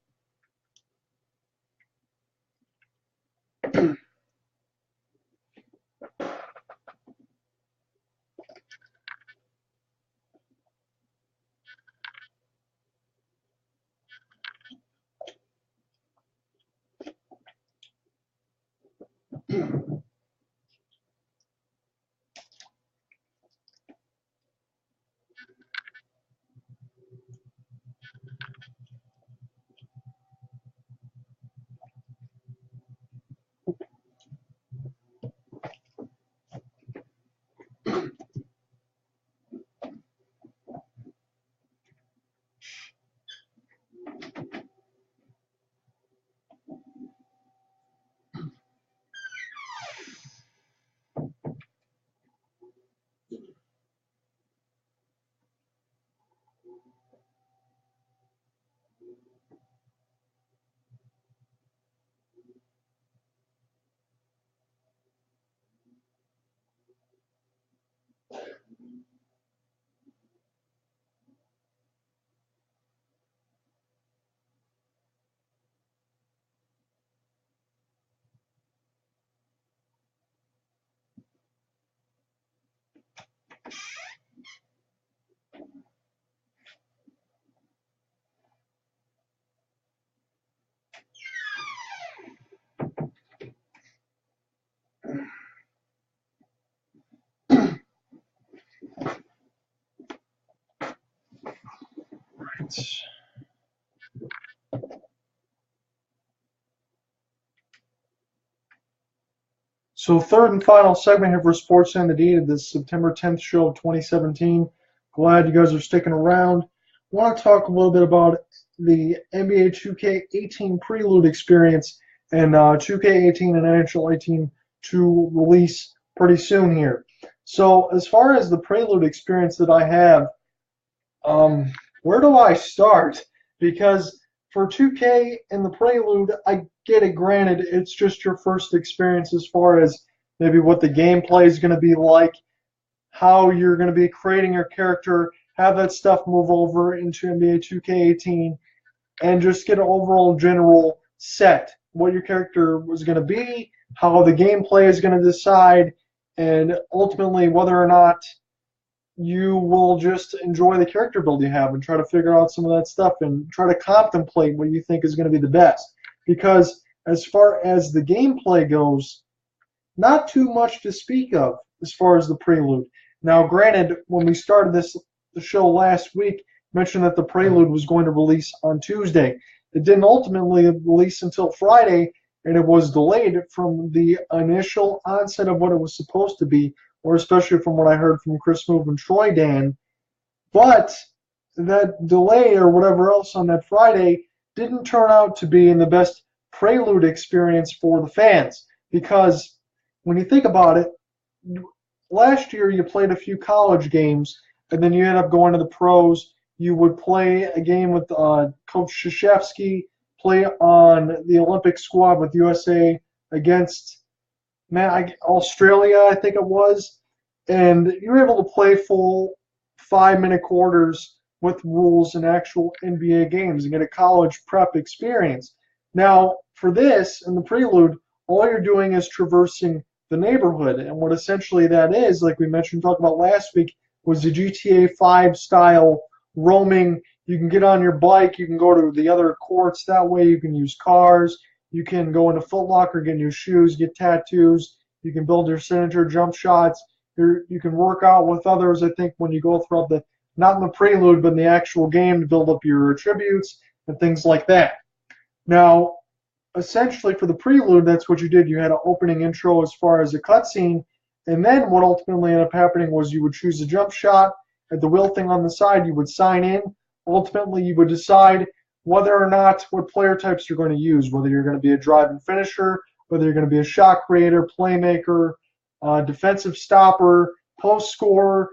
So third and final segment here for Sports and the D of this September 10th show of 2017. Glad you guys are sticking around. I want to talk a little bit about the NBA 2K18 Prelude experience and 2K18 and NHL 18 to release pretty soon here. So as far as the Prelude experience that I have, where do I start? Because for 2K and the Prelude, I get it. Granted, it's just your first experience as far as maybe what the gameplay is going to be like, how you're going to be creating your character, have that stuff move over into NBA 2K18, and just get an overall general set. What your character was going to be, how the gameplay is going to decide, and ultimately whether or not you will just enjoy the character build you have and try to figure out some of that stuff and try to contemplate what you think is going to be the best. Because as far as the gameplay goes, not too much to speak of as far as the Prelude. Now, granted, when we started the show last week, mentioned that the Prelude was going to release on Tuesday. It didn't ultimately release until Friday, and it was delayed from the initial onset of what it was supposed to be, or especially from what I heard from Chris Move and Troy Dan. But that delay or whatever else on that Friday didn't turn out to be in the best Prelude experience for the fans. Because when you think about it, last year you played a few college games, and then you end up going to the pros. You would play a game with Coach Krzyzewski, play on the Olympic squad with USA against Australia, I think it was, and you were able to play full 5-minute quarters with rules and actual NBA games and get a college prep experience. Now, for this, in the Prelude, all you're doing is traversing the neighborhood, and what essentially that is, like we talked about last week, was the GTA 5 style roaming. You can get on your bike, you can go to the other courts that way, you can use cars, You can go into Foot Locker, get new shoes, get tattoos. You can build your signature jump shots. You can work out with others, I think, when you go throughout the, not in the prelude, but in the actual game to build up your attributes and things like that. Now, essentially for the prelude, that's what you did. You had an opening intro as far as a cutscene, and then what ultimately ended up happening was you would choose a jump shot. At the wheel thing on the side, you would sign in. Ultimately, you would decide whether or not what player types you're going to use, whether you're going to be a driving finisher, whether you're going to be a shot creator, playmaker, defensive stopper, post scorer.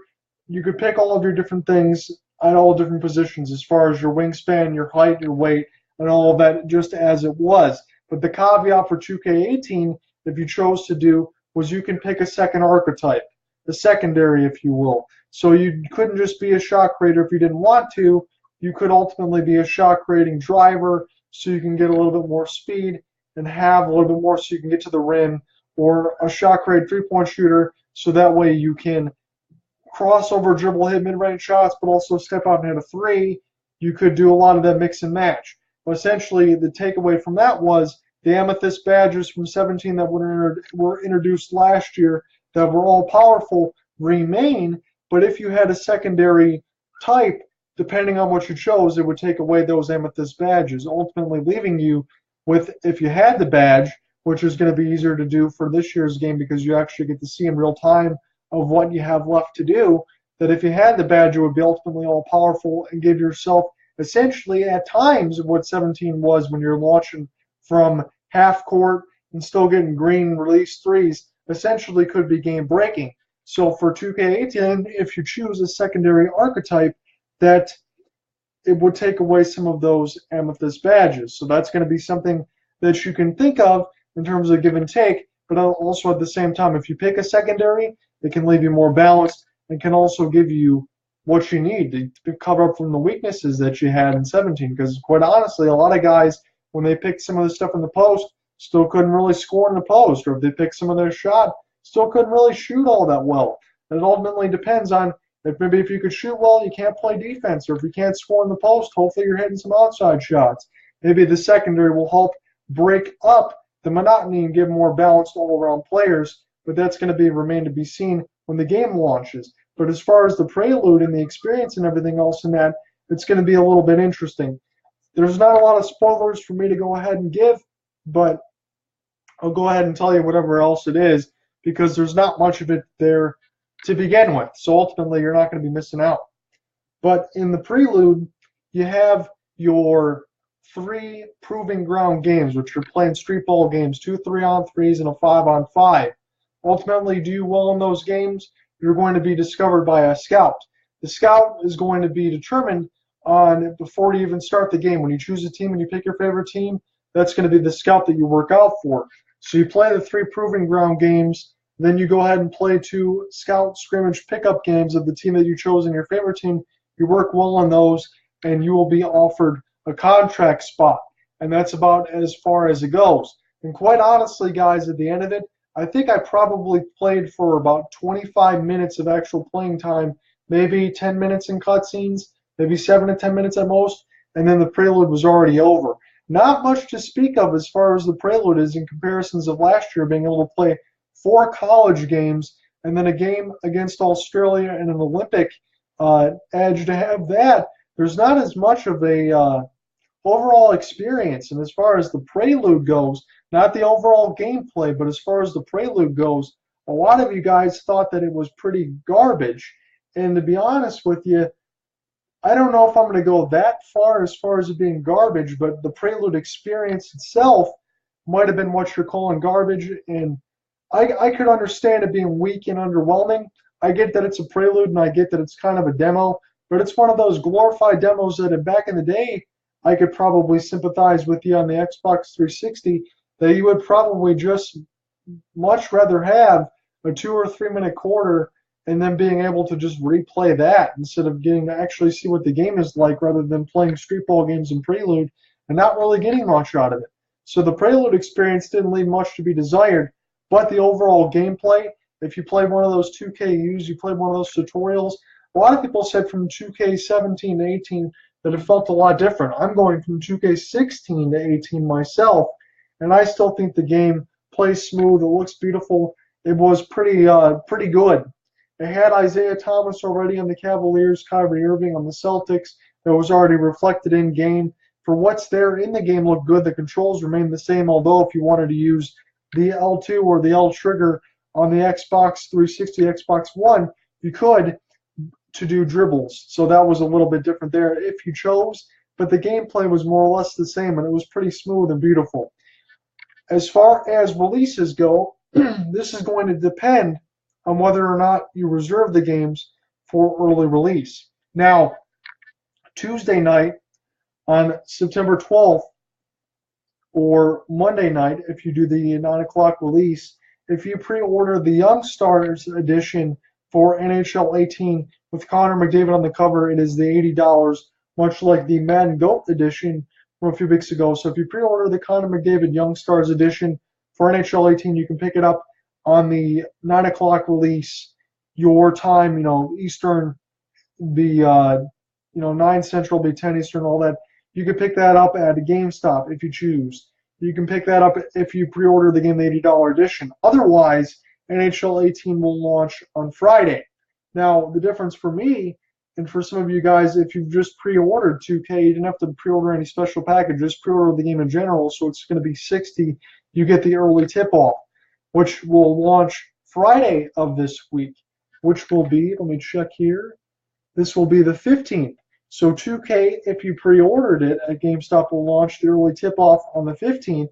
You could pick all of your different things at all different positions as far as your wingspan, your height, your weight, and all of that just as it was. But the caveat for 2K18, if you chose to do, was you can pick a second archetype, the secondary, if you will. So you couldn't just be a shot creator if you didn't want to. You could ultimately be a shot creating driver so you can get a little bit more speed and have a little bit more so you can get to the rim, or a shot create three-point shooter so that way you can crossover, dribble, hit mid-range shots, but also step out and hit a three. You could do a lot of that mix and match. But essentially, the takeaway from that was the Amethyst badges from 17 that were introduced last year that were all powerful remain, but if you had a secondary type, depending on what you chose, it would take away those Amethyst badges, ultimately leaving you with, if you had the badge, which is going to be easier to do for this year's game because you actually get to see in real time of what you have left to do, that if you had the badge, it would be ultimately all powerful and give yourself essentially at times what 17 was when you're launching from half court and still getting green release threes, essentially could be game breaking. So for 2K18, if you choose a secondary archetype, that it would take away some of those Amethyst badges. So that's going to be something that you can think of in terms of give and take, but also at the same time, if you pick a secondary, it can leave you more balanced and can also give you what you need to cover up from the weaknesses that you had in 17. Because quite honestly, a lot of guys, when they picked some of the stuff in the post, still couldn't really score in the post, or if they picked some of their shot, still couldn't really shoot all that well. And it ultimately depends on if you could shoot well, you can't play defense, or if you can't score in the post, hopefully you're hitting some outside shots. Maybe the secondary will help break up the monotony and give more balanced all-around players, but that's going to remain to be seen when the game launches. But as far as the prelude and the experience and everything else in that, it's going to be a little bit interesting. There's not a lot of spoilers for me to go ahead and give, but I'll go ahead and tell you whatever else it is because there's not much of it there to begin with. So ultimately, you're not going to be missing out. But in the prelude, you have your 3 proving ground games, which you're playing street ball games, 2 3-on-3s and a 5-on-5. Ultimately, do you well in those games, you're going to be discovered by a scout. The scout is going to be determined on before you even start the game. When you choose a team and you pick your favorite team, that's going to be the scout that you work out for. So you play the 3 proving ground games, then you go ahead and play 2 scout scrimmage pickup games of the team that you chose in your favorite team. You work well on those, and you will be offered a contract spot. And that's about as far as it goes. And quite honestly, guys, at the end of it, I think I probably played for about 25 minutes of actual playing time, maybe 10 minutes in cutscenes, maybe 7 to 10 minutes at most, and then the prelude was already over. Not much to speak of as far as the prelude is in comparisons of last year, being able to play 4 college games and then a game against Australia and an Olympic edge. To have that, there's not as much of a overall experience. And as far as the prelude goes, not the overall gameplay, but as far as the prelude goes, a lot of you guys thought that it was pretty garbage. And to be honest with you, I don't know if I'm going to go that far as it being garbage, but the prelude experience itself might have been what you're calling garbage. And I could understand it being weak and underwhelming. I get that it's a prelude and I get that it's kind of a demo, but it's one of those glorified demos that back in the day, I could probably sympathize with you on the Xbox 360 that you would probably just much rather have a 2 or 3 minute quarter and then being able to just replay that instead of getting to actually see what the game is like rather than playing street ball games in Prelude and not really getting much out of it. So the Prelude experience didn't leave much to be desired, but the overall gameplay, if you play one of those 2Ks, you play one of those tutorials, a lot of people said from 2K17 to 18 that it felt a lot different. I'm going from 2K16 to 18 myself, and I still think the game plays smooth. It looks beautiful. It was pretty good. It had Isaiah Thomas already on the Cavaliers, Kyrie Irving on the Celtics. That was already reflected in game. For what's there in the game looked good. The controls remain the same, although if you wanted to use the L2 or the L trigger on the Xbox 360, Xbox One, you could to do dribbles. So that was a little bit different there if you chose, but the gameplay was more or less the same, and it was pretty smooth and beautiful. As far as releases go, this is going to depend on whether or not you reserve the games for early release. Now, Tuesday night on September 12th, or Monday night if you do the 9 o'clock release, if you pre-order the Young Stars edition for NHL 18 with Connor McDavid on the cover, it is the $80, much like the Madden GOAT edition from a few weeks ago. So if you pre-order the Connor McDavid Young Stars edition for NHL 18, you can pick it up on the 9 o'clock release, your time, Eastern, be 9 Central, be 10 Eastern, all that. You can pick that up at a GameStop if you choose. You can pick that up if you pre-order the game, the $80 edition. Otherwise, NHL 18 will launch on Friday. Now, the difference for me and for some of you guys, if you've just pre-ordered 2K, you didn't have to pre-order any special package, just pre-order the game in general, so it's going to be $60. You get the early tip-off, which will launch Friday of this week, which will be, let me check here, this will be the 15th. So 2K, if you pre-ordered it at GameStop, will launch the early tip-off on the 15th,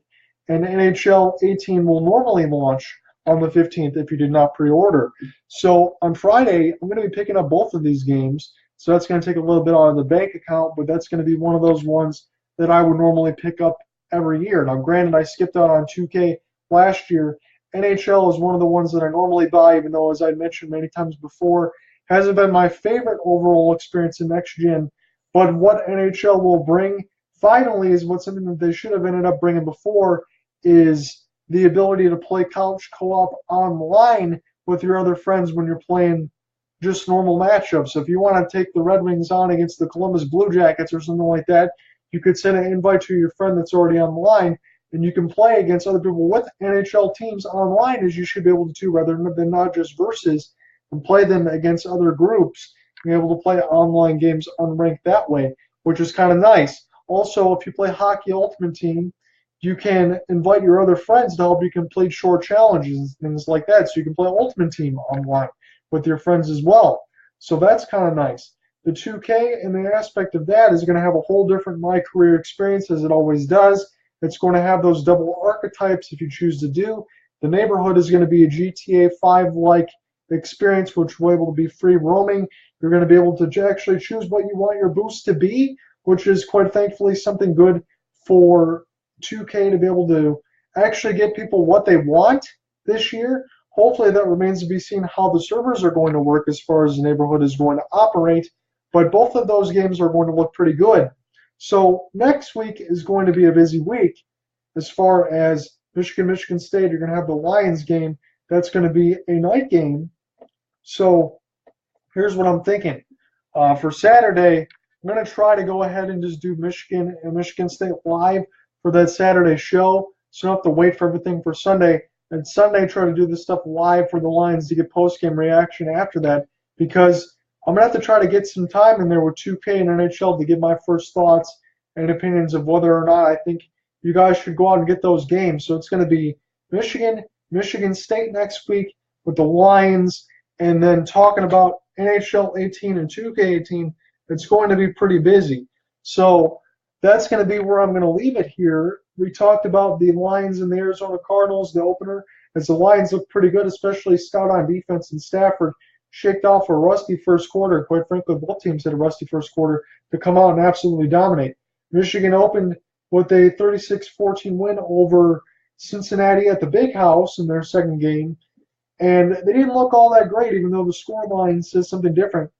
and NHL 18 will normally launch on the 15th if you did not pre-order. So on Friday, I'm going to be picking up both of these games, so that's going to take a little bit out of the bank account, but that's going to be one of those ones that I would normally pick up every year. Now, granted, I skipped out on 2K last year. NHL is one of the ones that I normally buy, even though, as I mentioned many times before, hasn't been my favorite overall experience in next gen, but what NHL will bring finally is what something that they should have ended up bringing before is the ability to play couch co-op online with your other friends when you're playing just normal matchups. So if you want to take the Red Wings on against the Columbus Blue Jackets or something like that, you could send an invite to your friend that's already on the line, and you can play against other people with NHL teams online, as you should be able to do, rather than not just versus, and play them against other groups, be able to play online games unranked that way, which is kind of nice. Also, if you play Hockey Ultimate Team, you can invite your other friends to help you complete short challenges and things like that, so you can play Ultimate Team online with your friends as well. So that's kind of nice. The 2K and the aspect of that is going to have a whole different My Career experience, as it always does. It's going to have those double archetypes if you choose to do. The neighborhood is going to be a GTA 5-like experience, which will be able to be free roaming. You're going to be able to actually choose what you want your boost to be, which is quite thankfully something good for 2K to be able to actually get people what they want this year. Hopefully that remains to be seen how the servers are going to work as far as the neighborhood is going to operate, but both of those games are going to look pretty good. So next week is going to be a busy week as far as Michigan State. You're going to have the Lions game. That's going to be a night game. So here's what I'm thinking. For Saturday, I'm going to try to go ahead and just do Michigan and Michigan State live for that Saturday show, so you don't have to wait for everything for Sunday. And Sunday, try to do this stuff live for the Lions to get post-game reaction after that, because I'm going to have to try to get some time in there with 2K and NHL to give my first thoughts and opinions of whether or not I think you guys should go out and get those games. So it's going to be Michigan State next week with the Lions, and then talking about NHL 18 and 2K 18. It's going to be pretty busy. So that's going to be where I'm going to leave it here. We talked about the Lions and the Arizona Cardinals, the opener, as the Lions look pretty good, especially stout on defense, and Stafford shaked off a rusty first quarter. Quite frankly, both teams had a rusty first quarter to come out and absolutely dominate. Michigan opened with a 36-14 win over Cincinnati at the Big House in their second game, and they didn't look all that great, even though the scoreline says something different.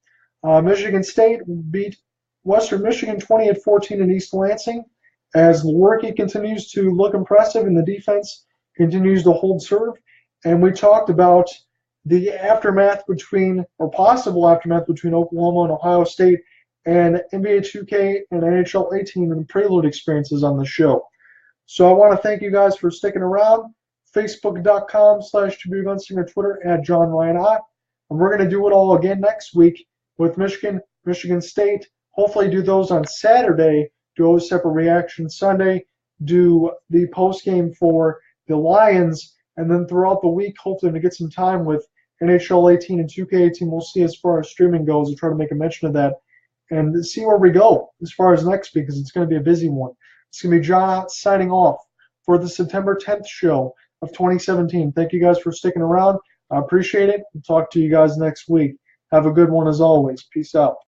Michigan State beat Western Michigan 20-14 in East Lansing, as Lewerke continues to look impressive and the defense continues to hold serve. And we talked about the aftermath between, or possible aftermath between, Oklahoma and Ohio State, and NBA 2K and NHL 18 and Prelude experiences on the show. So I want to thank you guys for sticking around. Facebook.com/ToBeGunslinger, Twitter @JohnRyanHot. And we're going to do it all again next week with Michigan, Michigan State. Hopefully do those on Saturday, do a separate reaction Sunday, do the post game for the Lions, and then throughout the week, hopefully to get some time with NHL 18 and 2K18. We'll see as far as streaming goes and try to make a mention of that and see where we go as far as next week, because it's going to be a busy one. It's going to be John out signing off for the September 10th show of 2017. Thank you guys for sticking around. I appreciate it. I'll talk to you guys next week. Have a good one as always. Peace out.